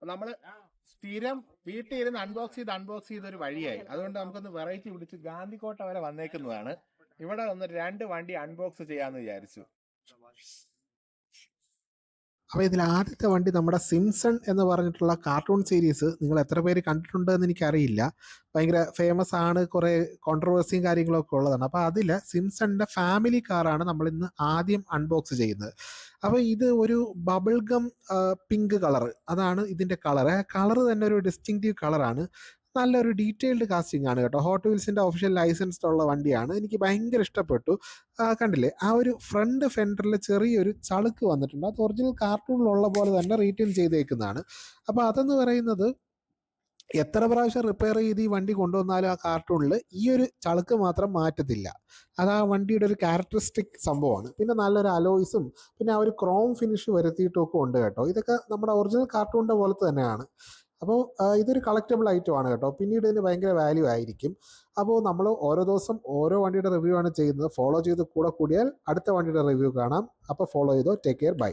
നമ്മള് സ്ഥിരം വീട്ടിൽ ഇരുന്ന് അൺബോക്സ് ചെയ്ത ഒരു വഴിയായി. അതുകൊണ്ട് നമുക്കൊന്ന് വെറൈറ്റി പിടിച്ച് ഗാന്ധിക്കോട്ട വരെ വന്നേക്കുന്നതാണ്. ഇവിടെ ഒന്ന് 2 വണ്ടി അൺബോക്സ് ചെയ്യാന്ന് വിചാരിച്ചു. അപ്പോൾ ഇതിൽ ആദ്യത്തെ വണ്ടി നമ്മുടെ സിംസൺ എന്ന് പറഞ്ഞിട്ടുള്ള കാർട്ടൂൺ സീരീസ് നിങ്ങൾ എത്ര പേര് കണ്ടിട്ടുണ്ടെന്ന് എനിക്കറിയില്ല. ഭയങ്കര ഫേമസ് ആണ്, കുറേ കോൺട്രവേഴ്സിയും കാര്യങ്ങളൊക്കെ ഉള്ളതാണ്. അപ്പോൾ അതിൽ സിംസണിൻ്റെ ഫാമിലി കാറാണ് നമ്മളിന്ന് ആദ്യം അൺബോക്സ് ചെയ്യുന്നത്. അപ്പോൾ ഇത് ഒരു ബബിൾ ഗം പിങ്ക് കളർ, അതാണ് ഇതിൻ്റെ കളറ്. കളറ് തന്നെ ഒരു ഡിസ്റ്റിങ്റ്റീവ് കളറാണ്. നല്ലൊരു ഡീറ്റെയിൽഡ് കാസ്റ്റിംഗ് ആണ് കേട്ടോ. ഹോട്ട് വീൽസിൻ്റെ ഒഫീഷ്യൽ ലൈസൻസ്ഡ് ഉള്ള വണ്ടിയാണ്. എനിക്ക് ഭയങ്കര ഇഷ്ടപ്പെട്ടു. കണ്ടില്ലേ, ആ ഒരു ഫ്രണ്ട് ഫെൻഡറിൽ ചെറിയൊരു ചളുക്ക് വന്നിട്ടുണ്ട്. അത് ഒറിജിനൽ കാർട്ടൂണിലുള്ള പോലെ തന്നെ റീറ്റെയിൻ ചെയ്തേക്കുന്നതാണ്. അപ്പോൾ അതെന്ന് പറയുന്നത് എത്ര പ്രാവശ്യം റിപ്പയർ ചെയ്ത് ഈ വണ്ടി കൊണ്ടുവന്നാലും ആ കാർട്ടൂണിൽ ഈ ഒരു ചളുക്ക് മാത്രം മാറ്റത്തില്ല. അത് ആ വണ്ടിയുടെ ഒരു ക്യാരക്ടറിസ്റ്റിക് സംഭവമാണ്. പിന്നെ നല്ലൊരു അലോയ്സും പിന്നെ ആ ഒരു ക്രോം ഫിനിഷ് വരുത്തിയിട്ടൊക്കെ ഉണ്ട് കേട്ടോ. ഇതൊക്കെ നമ്മുടെ ഒറിജിനൽ കാർട്ടൂണിൻ്റെ പോലത്തെ തന്നെയാണ്. അപ്പോൾ ഇതൊരു കളക്റ്റബിൾ ഐറ്റം ആണ് കേട്ടോ. പിന്നീട് ഇതിന് ഭയങ്കര വാല്യൂ ആയിരിക്കും. അപ്പോൾ നമ്മൾ ഓരോ ദിവസം ഓരോ വണ്ടിയുടെ റിവ്യൂ ആണ് ചെയ്യുന്നത്. ഫോളോ ചെയ്ത് കൂടെ കൂടിയാൽ അടുത്ത വണ്ടിയുടെ റിവ്യൂ കാണാം. അപ്പോൾ ഫോളോ ചെയ്തോ. Take care, by.